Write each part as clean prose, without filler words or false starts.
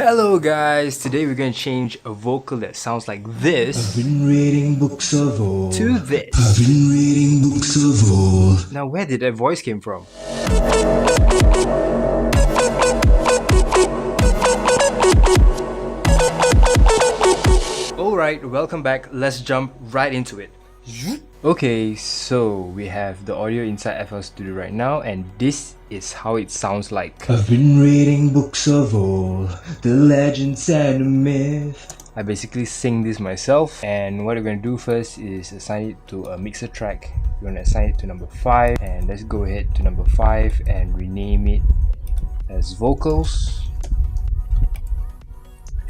Hello guys, today we're going to change a vocal that sounds like this I've been reading books of old. to this. I've been reading books of old. Now where did that voice came from? Alright, welcome back. Let's jump right into it. Okay, so we have the audio inside FL Studio right now, and this is how it sounds like. I've been reading books of old, the legends and the myth. I basically sing this myself, and what we're going to do first is assign it to a mixer track. We're going to assign it to number 5, and let's go ahead to number 5 and rename it as vocals.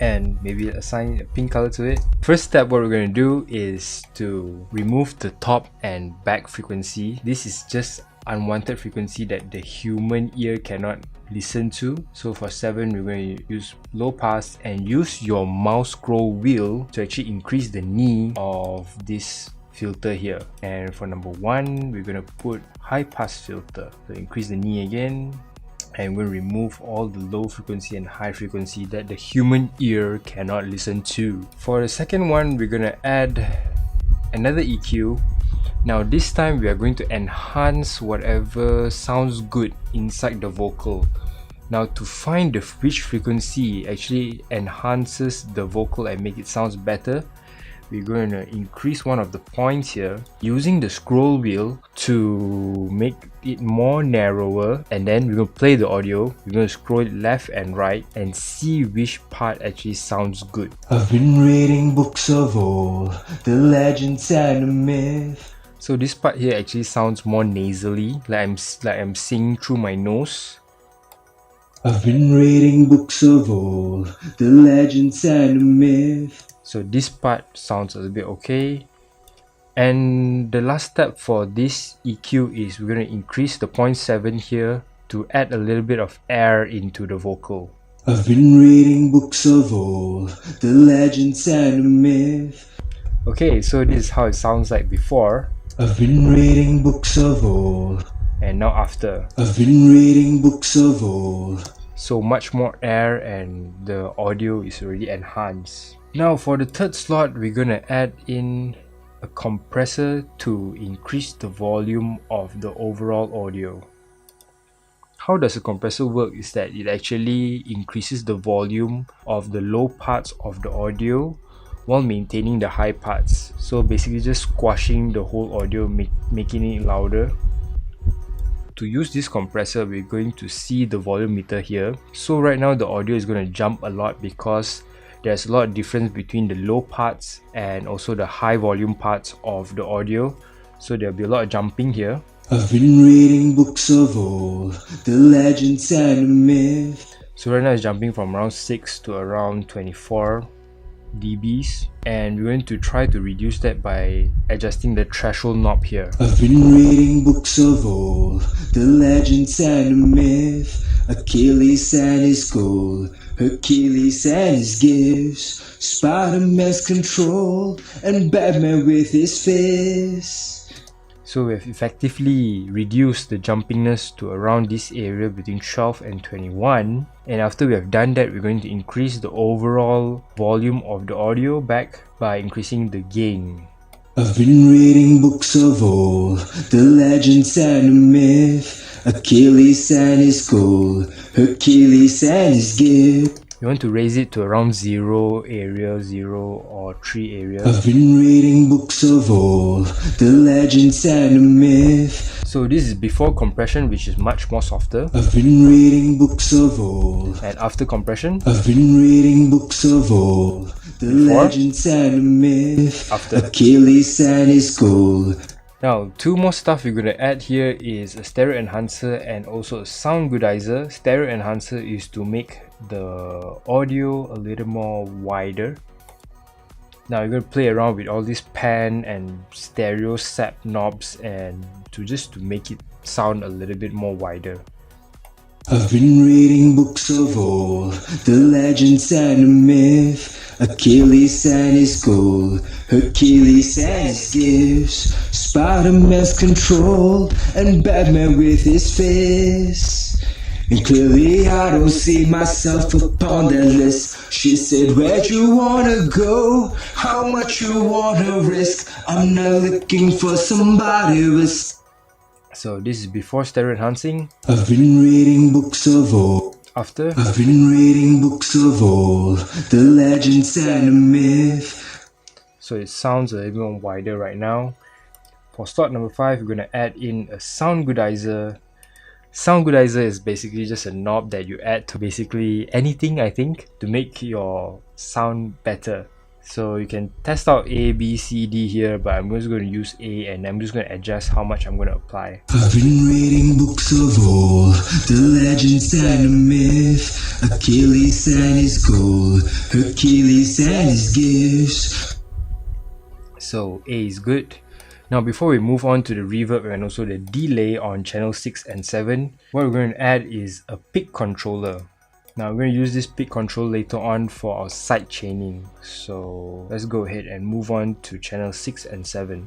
And maybe assign a pink color to it. First step, what we're going to do is to remove the top and back frequency. This is just unwanted frequency that the human ear cannot listen to. So for 7, we're going to use low pass and use your mouse scroll wheel to actually increase the knee of this filter here. And for number 1, we're going to put high pass filter. So increase the knee again. And we'll remove all the low frequency and high frequency that the human ear cannot listen to. For the second one, we're going to add another EQ. Now this time we are going to enhance whatever sounds good inside the vocal. Now to find which frequency actually enhances the vocal and make it sounds better, we're going to increase one of the points here using the scroll wheel to make it more narrower, and then we're going to play the audio. We're going to scroll it left and right and see which part actually sounds good. I've been reading books of old, the legends and the myth. So this part here actually sounds more nasally, like I'm singing through my nose. I've been reading books of old, the legends and the myth. So this part sounds a little bit okay. And the last step for this EQ is we're going to increase the 0.7 here to add a little bit of air into the vocal. I've been reading books of old, the legends and the myth. Okay, so this is how it sounds like before. I've been reading books of old. And now after. I've been reading books of old. So much more air and the audio is already enhanced. Now for the third slot, we're going to add in a compressor to increase the volume of the overall audio. How does a compressor work is that it actually increases the volume of the low parts of the audio while maintaining the high parts. So basically just squashing the whole audio, making it louder. To use this compressor, we're going to see the volume meter here. So right now the audio is going to jump a lot because there's a lot of difference between the low parts and also the high volume parts of the audio. So there'll be a lot of jumping here. I've been reading books of old, the legends and the myth. So right now it's jumping from around 6 to around 24 dBs, and we're going to try to reduce that by adjusting the threshold knob here. I've been reading books of old, the legends and the myth. Achilles and his gold, Hercules and his gifts, Spider-Man's control, and Batman with his fists. So we've effectively reduced the jumpiness to around this area between 12 and 21. And after we have done that, we're going to increase the overall volume of the audio back by increasing the gain. I've been reading books of old, the legends and the myth. Achilles and his gold, Hercules and his gift. You want to raise it to around 0 area, 0 or 3 areas. I've been reading books of old, the legends and the myth. So this is before compression, which is much more softer. I've been reading books of old. And after compression, I've been reading books of old, the legends and the myth. After Achilles and his gold. Now, two more stuff we're going to add here is a stereo enhancer and also a Soundgoodizer. Stereo enhancer is to make the audio a little more wider. Now you're going to play around with all these pan and stereo sap knobs and to make it sound a little bit more wider. I've been reading books of old, the legends and the myth. Achilles and his gold, Hercules and his gifts, Spider-Man's control, and Batman with his fists. And clearly I don't see myself upon that list. She said, where'd you wanna go? How much you wanna risk? I'm not looking for somebody with... So this is before stereo enhancing. I've been reading books of old. After. I've been reading books of old, the legends and the myth. So it sounds a little more wider right now. For slot number 5, we're going to add in a Soundgoodizer. Soundgoodizer is basically just a knob that you add to basically anything, I think, to make your sound better. So you can test out A, B, C, D here, but I'm just going to use A and I'm just going to adjust how much I'm going to apply. I've been reading books of old, the legends and the myth. Achilles and his gold, Hercules and his gifts. So A is good. Now before we move on to the reverb and also the delay on channel 6 and 7, what we're going to add is a pick controller. Now we're going to use this pick control later on for our side chaining. So let's go ahead and move on to channel 6 and 7.